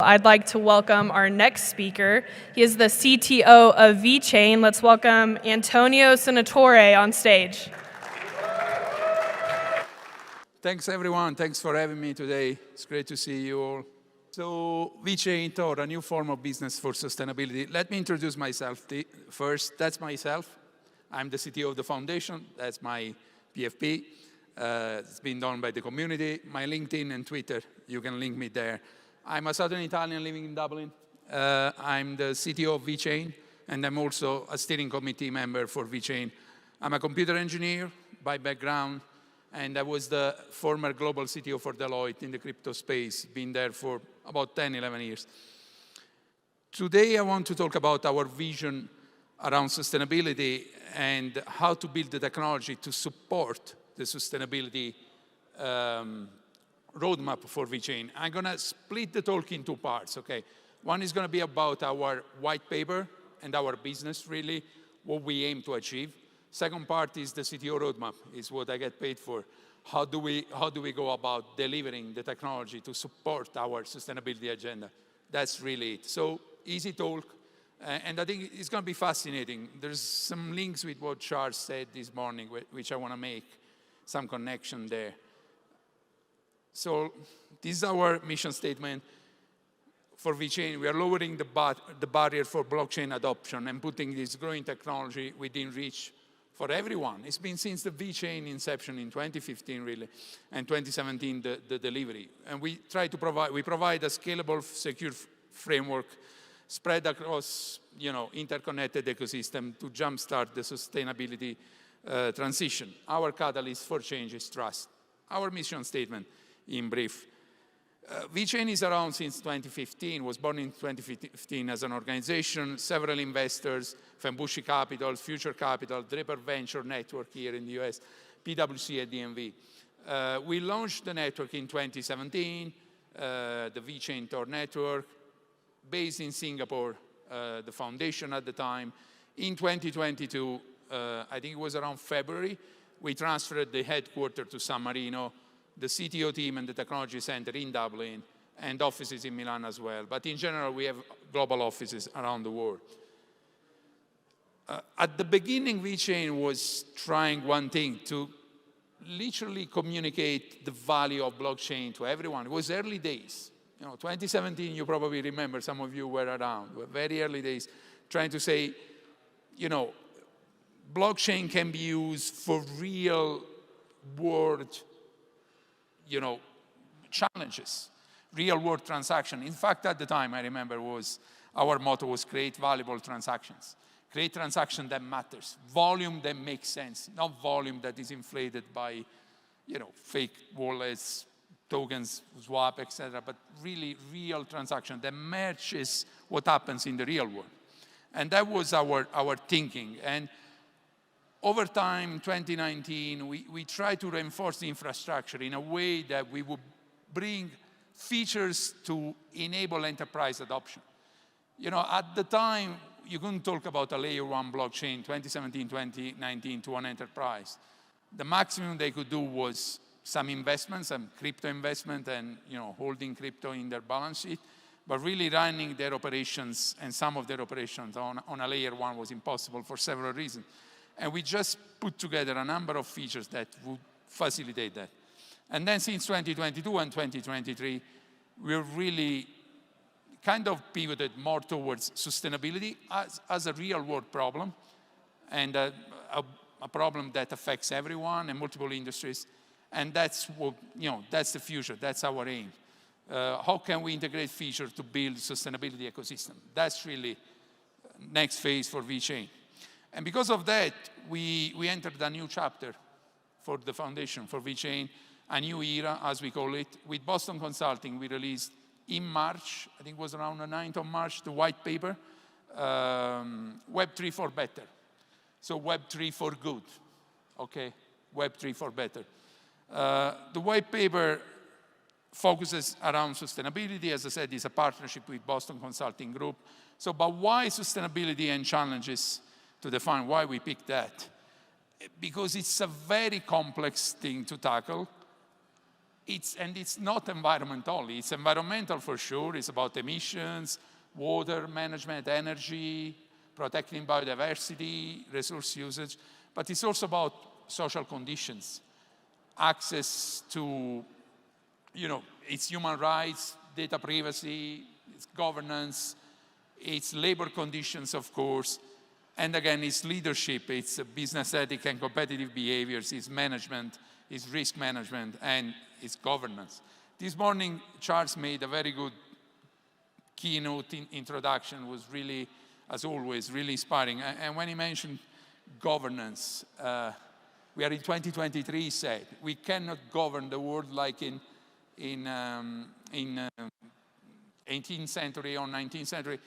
I'd like to welcome our next speaker. He is the CTO of VeChain. Let's welcome Antonio Senatore on stage. Thanks, everyone. Thanks for having me today. It's great to see you all. So VeChain taught a new form of business for sustainability. Let me introduce myself first. That's myself. I'm the CTO of the foundation. That's my PFP. It's been done by the community. My LinkedIn and Twitter, you can link me there. I'm a Southern Italian living in Dublin. I'm the CTO of VeChain, and I'm also a steering committee member for VeChain. I'm a computer engineer by background, and I was the former global CTO for Deloitte in the crypto space, been there for about 10, 11 years. Today, I want to talk about our vision around sustainability and how to build the technology to support the sustainability roadmap for VeChain. I'm going to split the talk in two parts, okay? One is going to be about our white paper and our business, really, what we aim to achieve. Second part is the CTO roadmap, is what I get paid for. How do we go about delivering the technology to support our sustainability agenda? That's really it. So easy talk, and I think it's going to be fascinating. There's some links with what Charles said this morning, which I want to make some connection there. So this is our mission statement for VeChain. We are lowering the barrier for blockchain adoption and putting this growing technology within reach for everyone. It's been since the VeChain inception in 2015, really, and 2017, the delivery. And we provide a scalable, secure framework spread across, interconnected ecosystem to jumpstart the sustainability transition. Our catalyst for change is trust. Our mission statement, in brief. VeChain is around since 2015, was born in 2015 as an organization, several investors, Fembushi Capital, Future Capital, Draper Venture Network here in the US, PwC at DNV. We launched the network in 2017, the VeChain Tor network, based in Singapore, the foundation at the time. In 2022, I think it was around February, we transferred the headquarters to San Marino, the CTO team and the technology center in Dublin, and offices in Milan as well. But in general, we have global offices around the world. At the beginning, VeChain was trying one thing, to literally communicate the value of blockchain to everyone. It was early days. 2017, you probably remember, some of you were around, very early days, trying to say, blockchain can be used for real world challenges, real-world transaction. In fact, at the time, I remember, our motto was create valuable transactions. Create transaction that matters, volume that makes sense, not volume that is inflated by, fake wallets, tokens, swap, etc., but really real transaction that matches what happens in the real world. And that was our thinking. And over time, 2019, we tried to reinforce the infrastructure in a way that we would bring features to enable enterprise adoption. At the time, you couldn't talk about a layer one blockchain, 2017, 2019, to an enterprise. The maximum they could do was some investment, some crypto investment, and holding crypto in their balance sheet. But really running their operations, and some of their operations on a layer one, was impossible for several reasons. And we just put together a number of features that would facilitate that. And then since 2022 and 2023, we're really kind of pivoted more towards sustainability as a real-world problem, and a problem that affects everyone and multiple industries. And that's what, that's the future. That's our aim. How can we integrate features to build sustainability ecosystem? That's really next phase for VeChain. And because of that, we entered a new chapter for the foundation, for VeChain, a new era, as we call it. With Boston Consulting, we released in March, I think it was around the 9th of March, the white paper, Web3 for better. So Web3 for good, okay? Web3 for better. The white paper focuses around sustainability. As I said, it's a partnership with Boston Consulting Group. So, but why sustainability and challenges? To define why we picked that. Because it's a very complex thing to tackle. it's not environmental. It's environmental for sure. It's about emissions, water management, energy, protecting biodiversity, resource usage, but it's also about social conditions, access to, it's human rights, data privacy, it's governance, it's labor conditions, of course, and again, it's leadership, it's business ethics and competitive behaviors, it's management, it's risk management, and it's governance. This morning, Charles made a very good keynote introduction, was really, as always, really inspiring. And when he mentioned governance, we are in 2023, he said, we cannot govern the world like in 18th century or 19th century.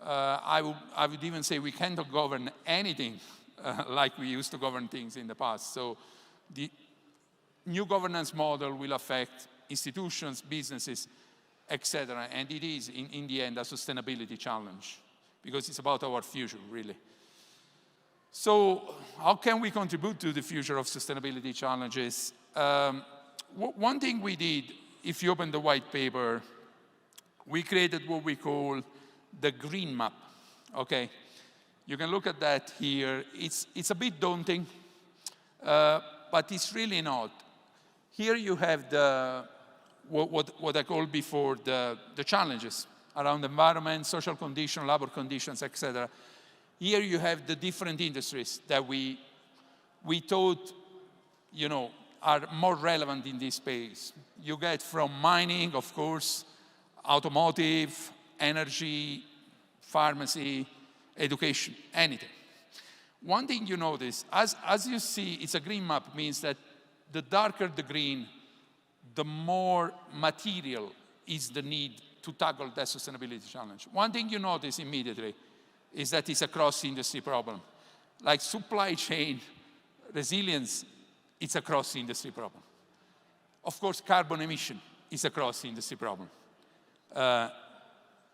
I would even say we cannot govern anything like we used to govern things in the past. So the new governance model will affect institutions, businesses, etc. And it is, in the end, a sustainability challenge because it's about our future, really. So how can we contribute to the future of sustainability challenges? One thing we did, if you open the white paper, we created what we call the green map, okay? You can look at that here. It's a bit daunting, but it's really not. Here you have what I called before the challenges around environment, social conditions, labor conditions, etc. Here you have the different industries that we thought, are more relevant in this space. You get from mining, of course, automotive, energy, pharmacy, education, anything. One thing you notice, as you see, it's a green map, means that the darker the green, the more material is the need to tackle that sustainability challenge. One thing you notice immediately is that it's a cross-industry problem. Like supply chain resilience, it's a cross-industry problem. Of course, carbon emission is a cross-industry problem.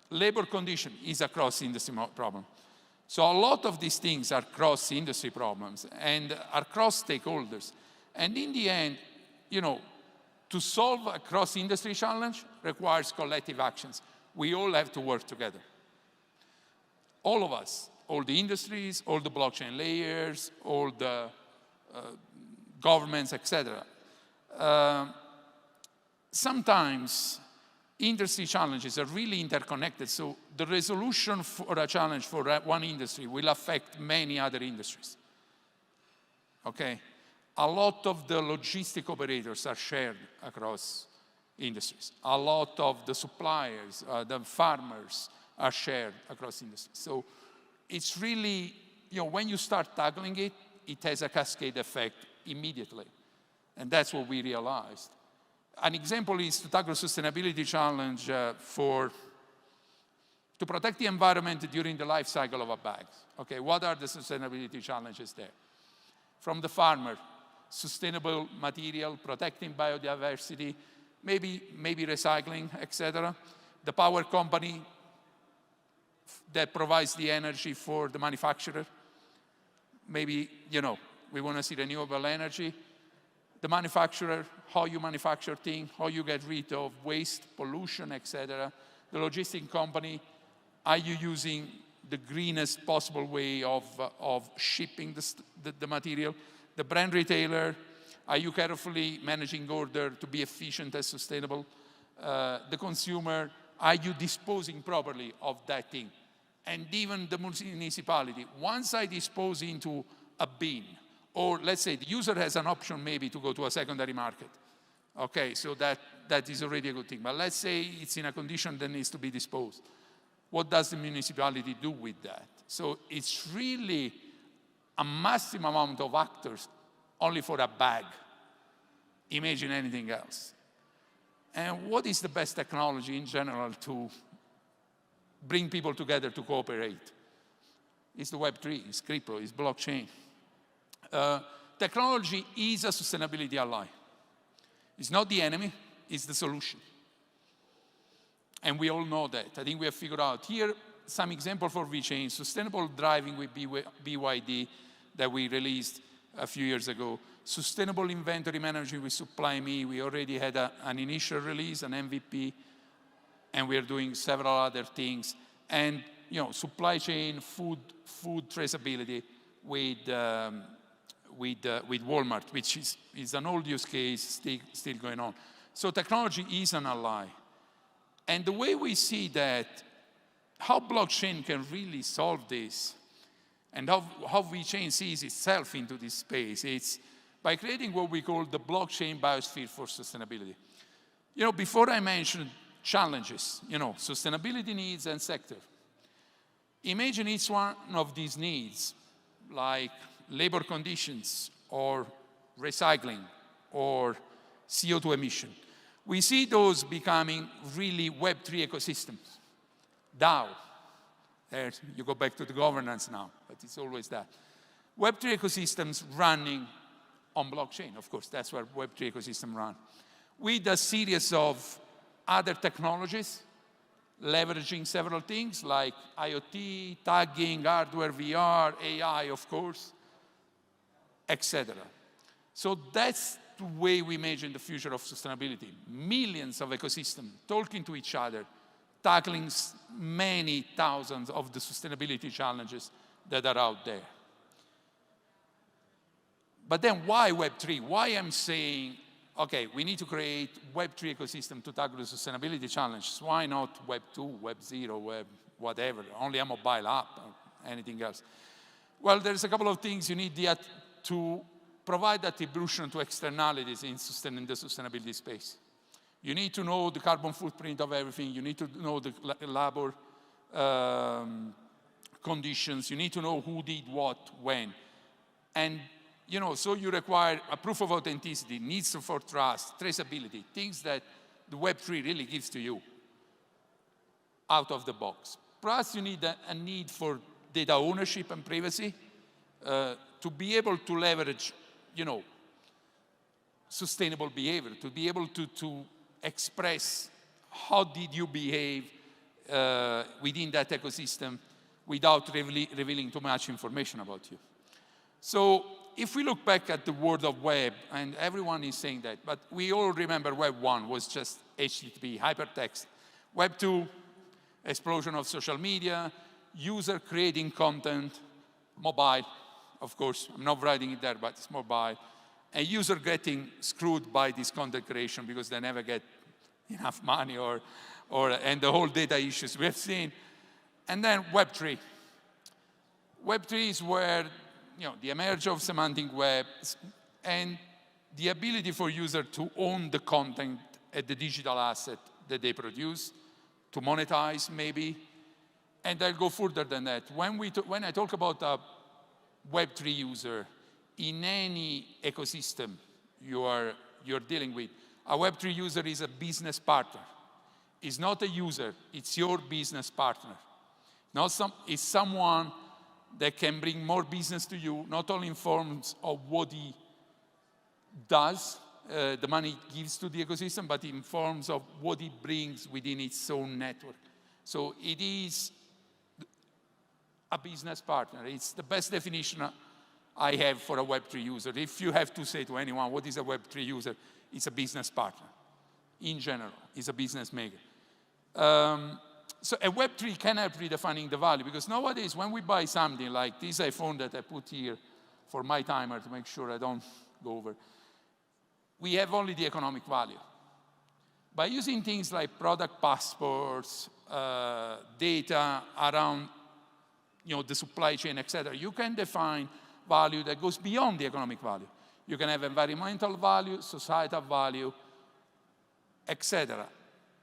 Labor condition is a cross-industry problem. So a lot of these things are cross-industry problems and are cross-stakeholders. And in the end, to solve a cross-industry challenge requires collective actions. We all have to work together. All of us, all the industries, all the blockchain layers, all the governments, etc. Sometimes industry challenges are really interconnected, so the resolution for a challenge for one industry will affect many other industries. Okay? A lot of the logistic operators are shared across industries. A lot of the suppliers, the farmers are shared across industries. So it's really, when you start tackling it, it has a cascade effect immediately. And that's what we realized. An example is to tackle sustainability challenge to protect the environment during the life cycle of a bag. Okay, what are the sustainability challenges there? From the farmer, sustainable material, protecting biodiversity, maybe recycling, etc. The power company that provides the energy for the manufacturer. Maybe, we want to see renewable energy. The manufacturer, how you manufacture things, how you get rid of waste, pollution, etc. The logistic company, are you using the greenest possible way of shipping the material? The brand retailer, are you carefully managing order to be efficient and sustainable? The consumer, are you disposing properly of that thing? And even the municipality, once I dispose into a bin, or let's say the user has an option maybe to go to a secondary market. Okay, so that is already a good thing. But let's say it's in a condition that needs to be disposed. What does the municipality do with that? So it's really a massive amount of actors only for a bag. Imagine anything else. And what is the best technology in general to bring people together to cooperate? It's the Web3, it's crypto, it's blockchain. Technology is a sustainability ally. It's not the enemy, it's the solution. And we all know that. I think we have figured out here some example for VeChain, sustainable driving with BYD that we released a few years ago. Sustainable inventory management with SupplyMe. We already had an initial release, an MVP, and we are doing several other things. And supply chain, food traceability with Walmart, which is an old use case still going on. So technology is an ally. And the way we see that, how blockchain can really solve this, and how VeChain sees itself into this space, it's by creating what we call the blockchain biosphere for sustainability. Before I mentioned challenges, sustainability needs and sector. Imagine each one of these needs, like labor conditions, or recycling, or CO2 emission. We see those becoming really Web3 ecosystems. DAO. There, you go back to the governance now, but it's always that. Web3 ecosystems running on blockchain, of course, that's where Web3 ecosystem run. With a series of other technologies, leveraging several things like IoT, tagging, hardware, VR, AI, of course, etc. So that's the way we imagine the future of sustainability. Millions of ecosystems talking to each other, tackling many thousands of the sustainability challenges that are out there. But then why Web3? Why I'm saying, okay, we need to create Web3 ecosystem to tackle the sustainability challenges. Why not Web2, Web0, Web whatever, only a mobile app or anything else? Well, there's a couple of things you need to provide attribution to externalities in the sustainability space. You need to know the carbon footprint of everything. You need to know the labor conditions. You need to know who did what, when. And so you require a proof of authenticity, needs for trust, traceability, things that the Web3 really gives to you out of the box. Plus, you need a need for data ownership and privacy to be able to leverage, sustainable behavior, to be able to express how did you behave within that ecosystem without revealing too much information about you. So if we look back at the world of web, and everyone is saying that, but we all remember Web 1 was just HTTP, hypertext. Web 2, explosion of social media, user creating content, mobile, of course. I'm not writing it there, but it's mobile. And user getting screwed by this content creation because they never get enough money and the whole data issues we have seen. And then Web 3. Web 3 is where the emergence of semantic web and the ability for users to own the content at the digital asset that they produce, to monetize maybe. And I'll go further than that. When I talk about a Web3 user, in any ecosystem you're dealing with, a Web3 user is a business partner. It's not a user, it's your business partner. It's someone that can bring more business to you, not only in forms of what he does, the money gives to the ecosystem, but in forms of what he brings within its own network. So it is a business partner. It's the best definition I have for a Web3 user. If you have to say to anyone, what is a Web3 user? It's a business partner. In general, it's a business maker. So a Web3 can help redefining the value, because nowadays when we buy something like this iPhone that I put here for my timer to make sure I don't go over, we have only the economic value. By using things like product passports, data around the supply chain, etc., you can define value that goes beyond the economic value. You can have environmental value, societal value, etc.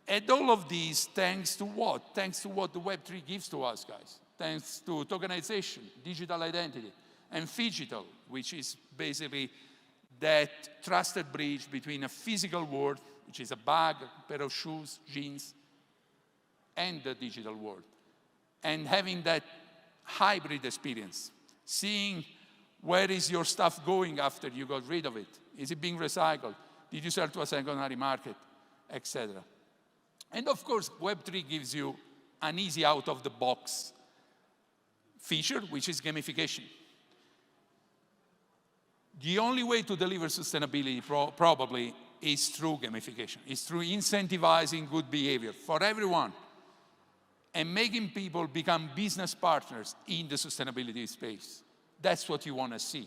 And all of these thanks to what? Thanks to what the Web3 gives to us, guys. Thanks to tokenization, digital identity, and phygital, which is basically that trusted bridge between a physical world, which is a bag, a pair of shoes, jeans, and the digital world. And having that hybrid experience, seeing where is your stuff going after you got rid of it? Is it being recycled? Did you sell to a secondary market, etc. And of course, Web3 gives you an easy out-of-the-box feature, which is gamification. The only way to deliver sustainability probably is through gamification. It's through incentivizing good behavior for everyone and making people become business partners in the sustainability space. That's what you want to see.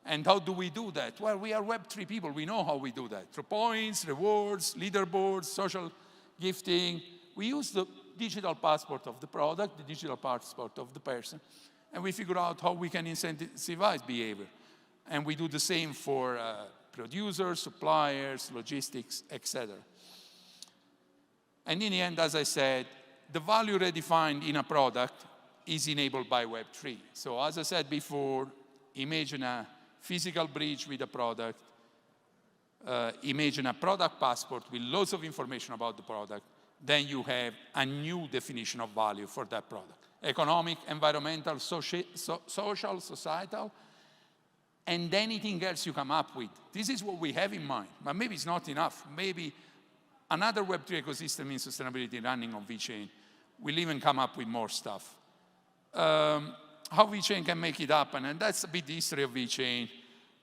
And how do we do that? Well, we are Web3 people. We know how we do that. Through points, rewards, leaderboards, social gifting. We use the digital passport of the product, the digital passport of the person, and we figure out how we can incentivize behavior. And we do the same for producers, suppliers, logistics, etc. And in the end, as I said, the value redefined in a product is enabled by Web3. So as I said before, imagine a physical bridge with a product, imagine a product passport with lots of information about the product, then you have a new definition of value for that product. Economic, environmental, social, societal, and anything else you come up with. This is what we have in mind, but maybe it's not enough. Maybe another Web3 ecosystem in sustainability running on VeChain will even come up with more stuff. How VeChain can make it happen, and that's a bit the history of VeChain.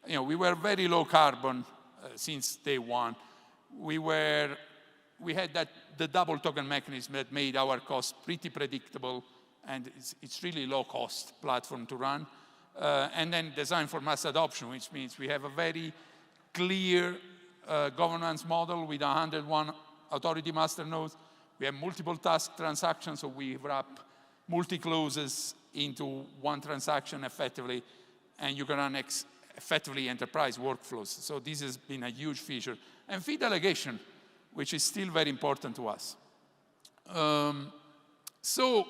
You know, we were very low carbon since day one. We had the double token mechanism that made our costs pretty predictable, and it's really low cost platform to run. And then designed for mass adoption, which means we have a very clear governance model with 101 authority master nodes. We have multiple task transactions, so we wrap multi-clauses into one transaction effectively, and you can run effectively enterprise workflows. So this has been a huge feature. And fee delegation, which is still very important to us. So,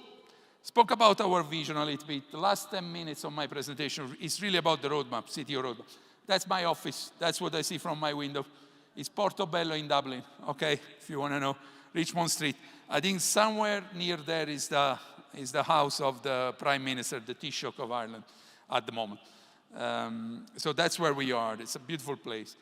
spoke about our vision a little bit. The last 10 minutes of my presentation is really about the roadmap, CTO roadmap. That's my office. That's what I see from my window. It's Portobello in Dublin, okay, if you want to know. Richmond Street. I think somewhere near there is the house of the Prime Minister, the Taoiseach of Ireland at the moment. So that's where we are. It's a beautiful place.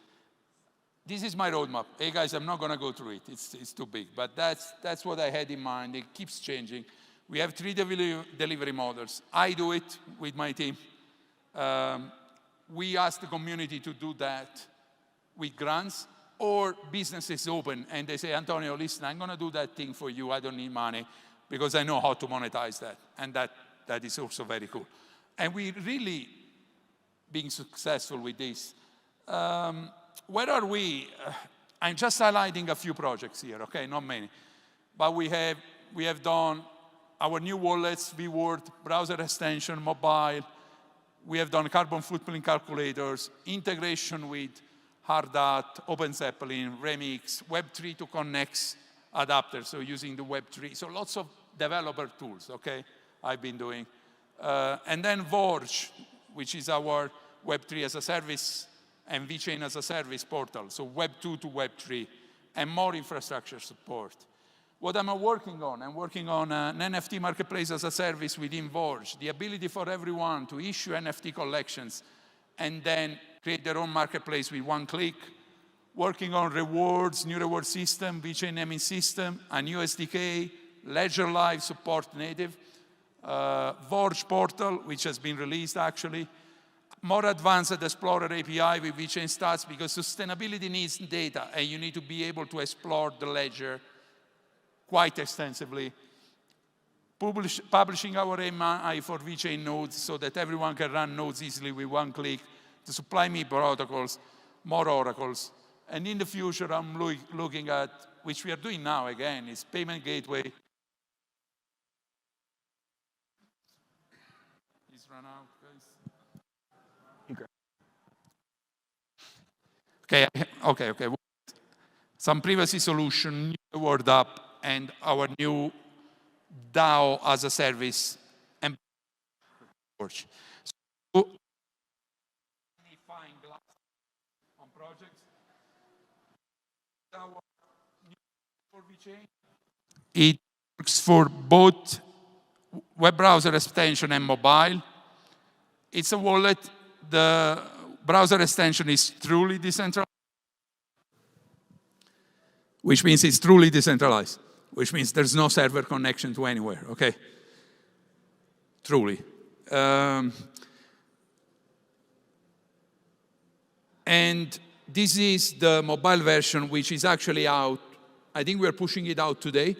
This is my roadmap. Hey guys, I'm not going to go through it. It's too big. But that's what I had in mind. It keeps changing. We have 3 delivery models. I do it with my team. We ask the community to do that with grants, or business is open and they say, Antonio, listen, I'm going to do that thing for you. I don't need money because I know how to monetize that. And that is also very cool. And we really being successful with this. Where are we? I'm just highlighting a few projects here, okay, not many. But we have done our new wallets, vWorld, browser extension, mobile. We have done carbon footprint calculators, integration with Hardhat, OpenZeppelin, Remix, Web3 to Connect adapters, so using the Web3. So lots of developer tools, okay, I've been doing. And then Vorge, which is our Web3 as a service and VeChain as a service portal, so Web2 to Web3, and more infrastructure support. What am I working on? I'm working on an NFT marketplace as a service within Vorge, the ability for everyone to issue NFT collections and then create their own marketplace with one click. Working on rewards, new reward system, VeChain naming system, a new SDK, Ledger Live support native, Vorge portal, which has been released actually, more advanced Explorer API with VeChain stats, because sustainability needs data and you need to be able to explore the ledger quite extensively. Publishing our AMI for VeChain nodes so that everyone can run nodes easily with one click. The supply me protocols, more oracles. And in the future, I'm looking at, which we are doing now again, is payment gateway. It's run out, guys. Okay. Some privacy solution, new reward app, and our new DAO as a service. And so, on projects. Our new for VeChain. It works for both web browser extension and mobile. It's a wallet. The browser extension is truly decentralized, which means it's truly decentralized, which means there's no server connection to anywhere, okay? Truly. And this is the mobile version, which is actually out. I think we're pushing it out today.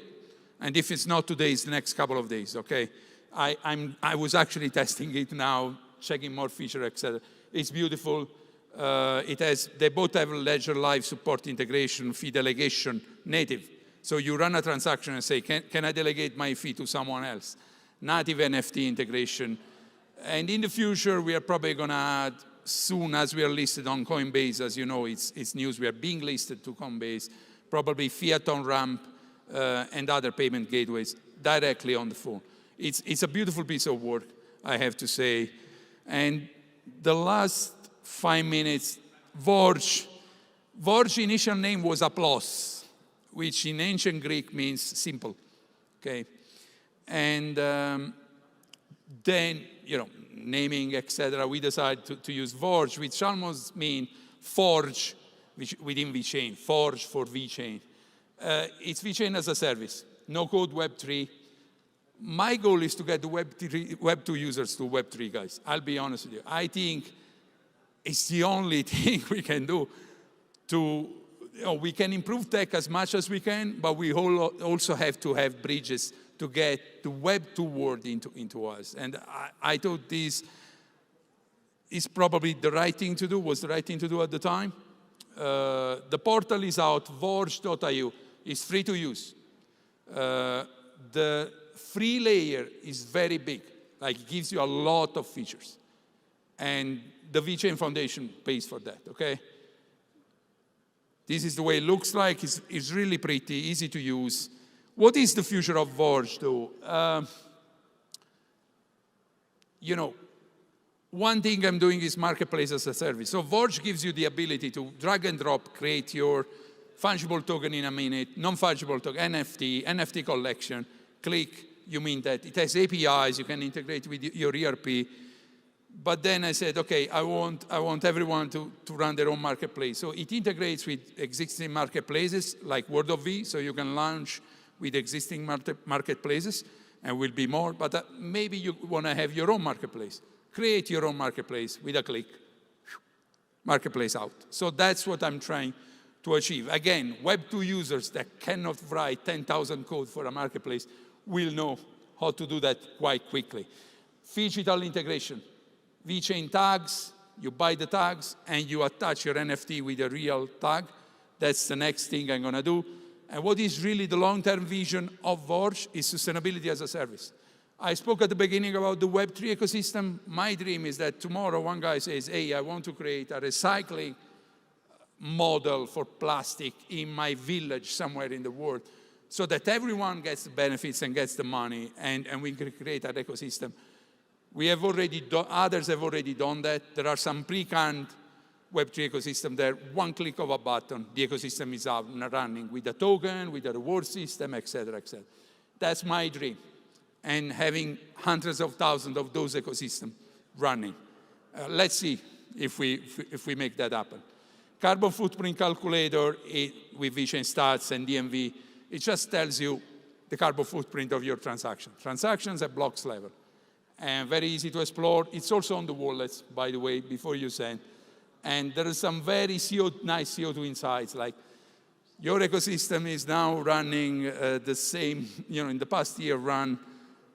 And if it's not today, it's the next couple of days, okay? I was actually testing it now, checking more features, etc. It's beautiful. They both have Ledger Live support integration, fee delegation, native. So you run a transaction and say, can I delegate my fee to someone else? Native NFT integration. And in the future, we are probably going to add, soon as we are listed on Coinbase, as you know, it's news, we are being listed to Coinbase, probably fiat on ramp and other payment gateways directly on the phone. It's a beautiful piece of work, I have to say. And the last 5 minutes, Vorge initial name was Applause, which in ancient Greek means simple, okay? And then, naming, etc., we decided to use Vorge, which almost means forge within VeChain, forge for VeChain. It's VeChain as a service, no code Web3. My goal is to get the Web2 users to Web3, guys. I'll be honest with you. I think it's the only thing we can do we can improve tech as much as we can, but we also have to have bridges to get the Web2 world into us. And I thought this is probably the right thing to do, was the right thing to do at the time. The portal is out, vorge.io. It's free to use. The free layer is very big, like it gives you a lot of features. And the VeChain Foundation pays for that, okay? This is the way it looks like. It's really pretty, easy to use. What is the future of Vorge, though? One thing I'm doing is marketplace as a service. So Vorge gives you the ability to drag and drop, create your fungible token in a minute, non-fungible token, NFT collection, click, you mean that. It has APIs, you can integrate with your ERP. But then I said, okay, I want everyone to run their own marketplace. So it integrates with existing marketplaces like Word of V, so you can launch with existing marketplaces, and will be more. But maybe you want to have your own marketplace. Create your own marketplace with a click. Marketplace out. So that's what I'm trying to achieve. Again, Web2 users that cannot write 10,000 code for a marketplace will know how to do that quite quickly. Phygital integration. VeChain tags, you buy the tags, and you attach your NFT with a real tag. That's the next thing I'm going to do. And what is really the long-term vision of Vorge is sustainability as a service. I spoke at the beginning about the Web3 ecosystem. My dream is that tomorrow one guy says, hey, I want to create a recycling model for plastic in my village somewhere in the world so that everyone gets the benefits and gets the money, and we can create an ecosystem. We have already done, others have already done that. There are some pre-canned Web3 ecosystem there. One click of a button, the ecosystem is up and running with a token, with a reward system, et cetera, et cetera. That's my dream. And having hundreds of thousands of those ecosystems running. Let's see if we make that happen. Carbon footprint calculator with VeChain stats and DMV, it just tells you the carbon footprint of your transaction. Transactions at blocks level. And very easy to explore. It's also on the wallets, by the way, before you send. And there are some very nice CO2 insights, like your ecosystem is now running the same, in the past year ran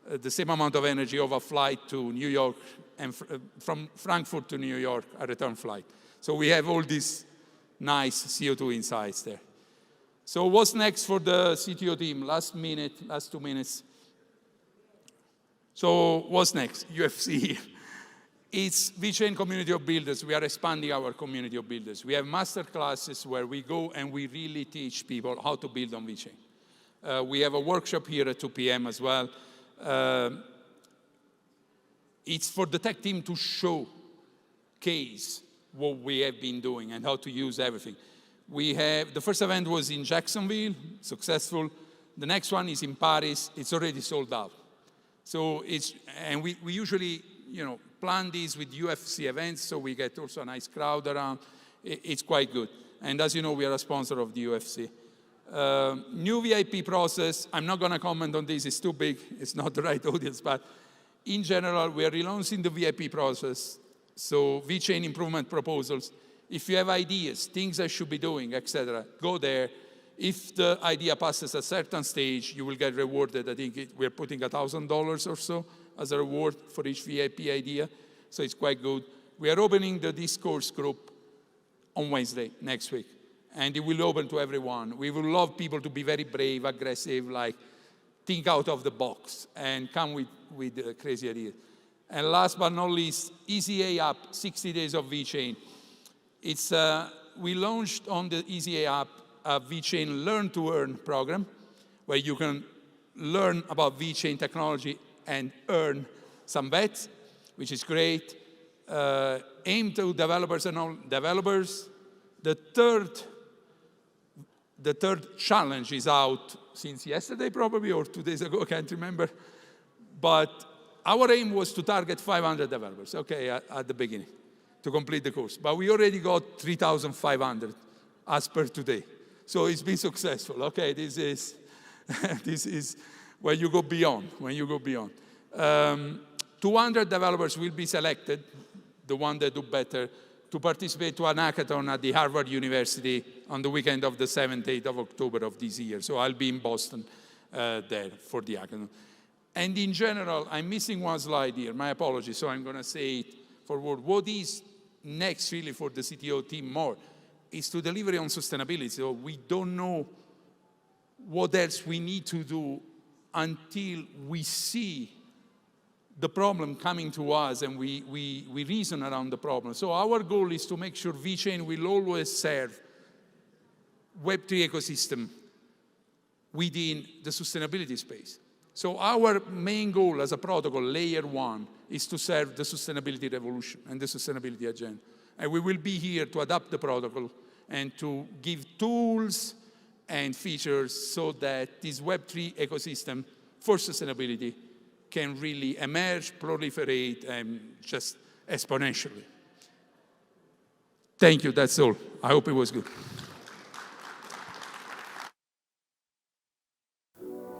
the same amount of energy of a flight to New York, and from Frankfurt to New York, a return flight. So we have all these nice CO2 insights there. So what's next for the CTO team? Last 2 minutes. So what's next? UFC. It's VeChain community of builders. We are expanding our community of builders. We have master classes where we go and we really teach people how to build on VeChain. We have a workshop here at 2 p.m. as well. It's for the tech team to showcase what we have been doing and how to use everything. The first event was in Jacksonville, successful. The next one is in Paris. It's already sold out. So we usually, plan these with UFC events, so we get also a nice crowd around. It's quite good. And as you know, we are a sponsor of the UFC. New VIP process, I'm not going to comment on this, it's too big, it's not the right audience, but in general, we are relaunching the VIP process. So VeChain improvement proposals, If you have ideas, things I should be doing, etc., go there. If the idea passes a certain stage, you will get rewarded. I think we're putting $1,000 or so as a reward for each VIP idea, so it's quite good. We are opening the discourse group on Wednesday, next week, and it will open to everyone. We will love people to be very brave, aggressive, like think out of the box, and come with crazy ideas. And last but not least, EasyA app, 60 Days of VeChain. We launched on the EasyA app a VeChain Learn to Earn program, where you can learn about VeChain technology and earn some bets, which is great. Aimed to developers and all developers. The third challenge is out since yesterday, probably, or 2 days ago, I can't remember. But our aim was to target 500 developers, okay, at the beginning, to complete the course. But we already got 3,500 as per today. So it's been successful, okay? This is where you go beyond, 200 developers will be selected, the ones that do better, to participate to an hackathon at the Harvard University on the weekend of the 7th, 8th of October of this year. So I'll be in Boston there for the hackathon. And in general, I'm missing one slide here, my apologies, so I'm gonna say it forward. What is next really for the CTO team more is to deliver on sustainability. So we don't know what else we need to do until we see the problem coming to us and we reason around the problem. So our goal is to make sure VeChain will always serve Web3 ecosystem within the sustainability space. So our main goal as a protocol, layer 1, is to serve the sustainability revolution and the sustainability agenda. And we will be here to adapt the protocol and to give tools and features so that this Web3 ecosystem for sustainability can really emerge, proliferate, and just exponentially. Thank you, that's all. I hope it was good.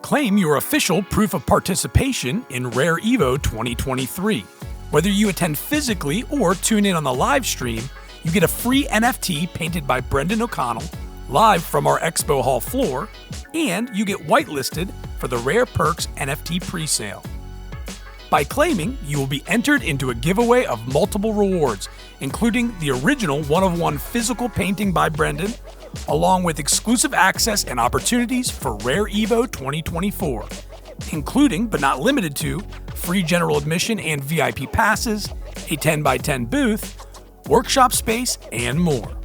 Claim your official proof of participation in Rare Evo 2023. Whether you attend physically or tune in on the live stream, you get a free NFT painted by Brendan O'Connell, live from our Expo Hall floor, and you get whitelisted for the Rare Perks NFT presale. By claiming, you will be entered into a giveaway of multiple rewards, including the original one-of-one physical painting by Brendan, along with exclusive access and opportunities for Rare Evo 2024, including, but not limited to, free general admission and VIP passes, a 10x10 booth, workshop space, and more.